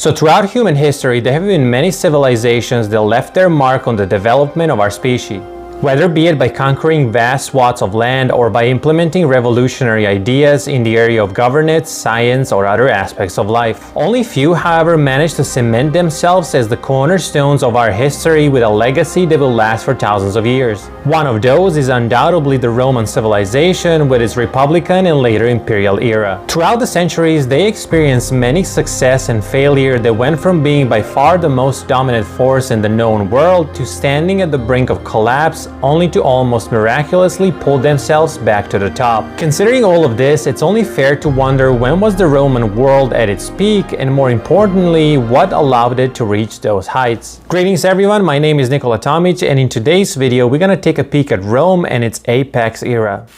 So throughout human history, there have been many civilizations that left their mark on the development of our species. Whether be it by conquering vast swaths of land or by implementing revolutionary ideas in the area of governance, science, or other aspects of life. Only few, however, managed to cement themselves as the cornerstones of our history with a legacy that will last for thousands of years. One of those is undoubtedly the Roman civilization with its republican and later imperial era. Throughout the centuries, they experienced many success and failure that went from being by far the most dominant force in the known world to standing at the brink of collapse, only to almost miraculously pull themselves back to the top. Considering all of this, it's only fair to wonder when was the Roman world at its peak, and more importantly, what allowed it to reach those heights. Greetings everyone, my name is Nikola Tomic, and in today's video we're gonna take a peek at Rome and its apex era.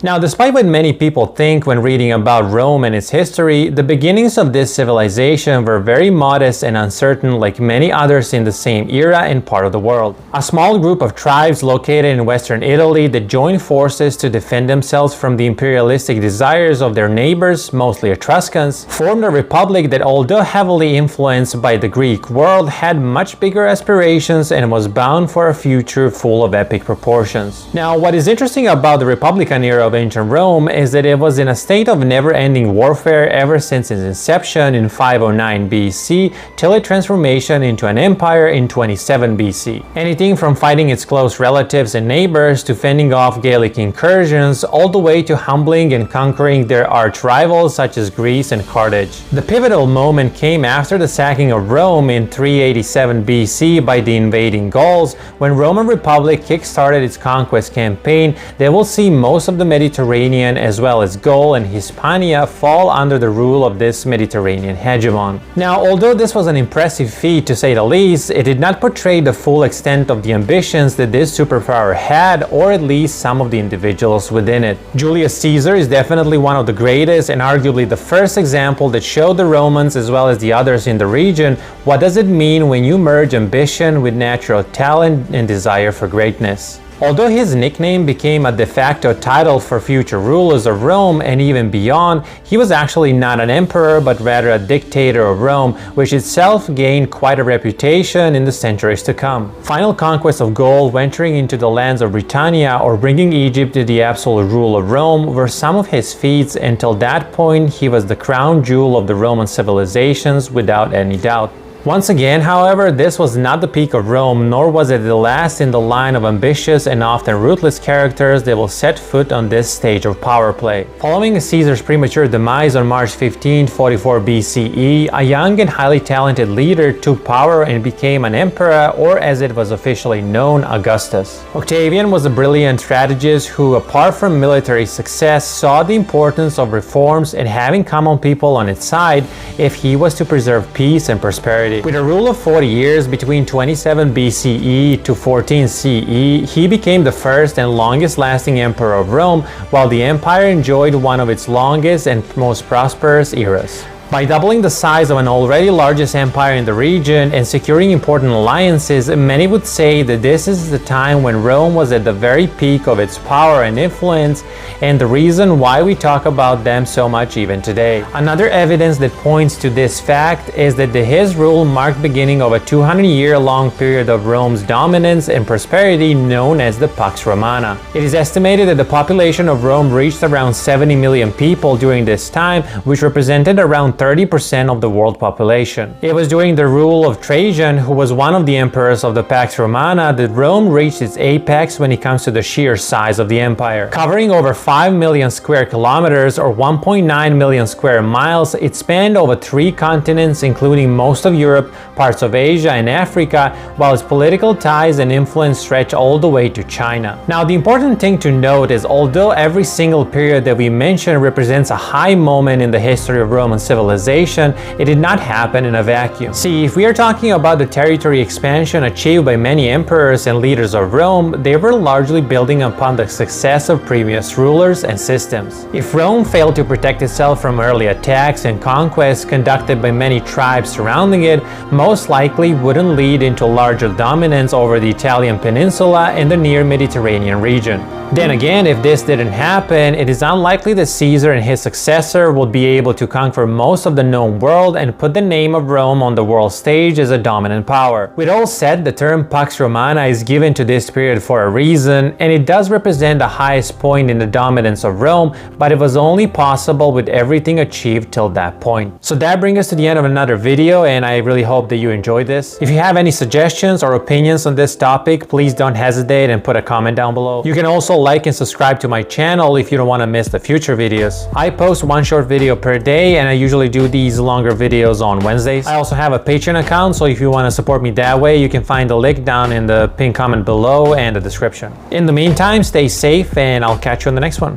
Now, despite what many people think when reading about Rome and its history, the beginnings of this civilization were very modest and uncertain, like many others in the same era and part of the world. A small group of tribes located in western Italy that joined forces to defend themselves from the imperialistic desires of their neighbors, mostly Etruscans, formed a republic that, although heavily influenced by the Greek world, had much bigger aspirations and was bound for a future full of epic proportions. Now, what is interesting about the Republican era of ancient Rome is that it was in a state of never-ending warfare ever since its inception in 509 BC till its transformation into an empire in 27 BC. Anything from fighting its close relatives and neighbors to fending off Gallic incursions, all the way to humbling and conquering their arch-rivals such as Greece and Carthage. The pivotal moment came after the sacking of Rome in 387 BC by the invading Gauls, when Roman Republic kick-started its conquest campaign that will see most of the Mediterranean as well as Gaul and Hispania fall under the rule of this Mediterranean hegemon. Now, although this was an impressive feat to say the least, it did not portray the full extent of the ambitions that this superpower had, or at least some of the individuals within it. Julius Caesar is definitely one of the greatest and arguably the first example that showed the Romans as well as the others in the region what does it mean when you merge ambition with natural talent and desire for greatness. Although his nickname became a de facto title for future rulers of Rome and even beyond, he was actually not an emperor but rather a dictator of Rome, which itself gained quite a reputation in the centuries to come. Final conquest of Gaul, venturing into the lands of Britannia, or bringing Egypt to the absolute rule of Rome were some of his feats. Until that point, he was the crown jewel of the Roman civilizations without any doubt. Once again, however, this was not the peak of Rome, nor was it the last in the line of ambitious and often ruthless characters that will set foot on this stage of power play. Following Caesar's premature demise on March 15, 44 BCE, a young and highly talented leader took power and became an emperor, or as it was officially known, Augustus. Octavian was a brilliant strategist who, apart from military success, saw the importance of reforms and having common people on its side if he was to preserve peace and prosperity. With a rule of 40 years between 27 BCE to 14 CE, he became the first and longest-lasting emperor of Rome, while the empire enjoyed one of its longest and most prosperous eras. By doubling the size of an already largest empire in the region and securing important alliances, many would say that this is the time when Rome was at the very peak of its power and influence, and the reason why we talk about them so much even today. Another evidence that points to this fact is that his rule marked the beginning of a 200-year-long period of Rome's dominance and prosperity known as the Pax Romana. It is estimated that the population of Rome reached around 70 million people during this time, which represented around 30% of the world population. It was during the rule of Trajan, who was one of the emperors of the Pax Romana, that Rome reached its apex when it comes to the sheer size of the empire. Covering over 5 million square kilometers or 1.9 million square miles, it spanned over 3 continents, including most of Europe, parts of Asia and Africa, while its political ties and influence stretch all the way to China. Now, the important thing to note is although every single period that we mention represents a high moment in the history of Roman civilization, civilization, it did not happen in a vacuum. See, if we are talking about the territory expansion achieved by many emperors and leaders of Rome, they were largely building upon the success of previous rulers and systems. If Rome failed to protect itself from early attacks and conquests conducted by many tribes surrounding it, most likely wouldn't lead into larger dominance over the Italian peninsula and the near Mediterranean region. Then again, if this didn't happen, it is unlikely that Caesar and his successor would be able to conquer most of the known world and put the name of Rome on the world stage as a dominant power. With all said, the term Pax Romana is given to this period for a reason, and it does represent the highest point in the dominance of Rome, but it was only possible with everything achieved till that point. So that brings us to the end of another video, and I really hope that you enjoyed this. If you have any suggestions or opinions on this topic, please don't hesitate and put a comment down below. You can also like and subscribe to my channel if you don't want to miss the future videos. I post one short video per day, and I usually do these longer videos on Wednesdays. I also have a Patreon account, so if you want to support me that way, you can find the link down in the pinned comment below and the description. In the meantime, stay safe, and I'll catch you in the next one.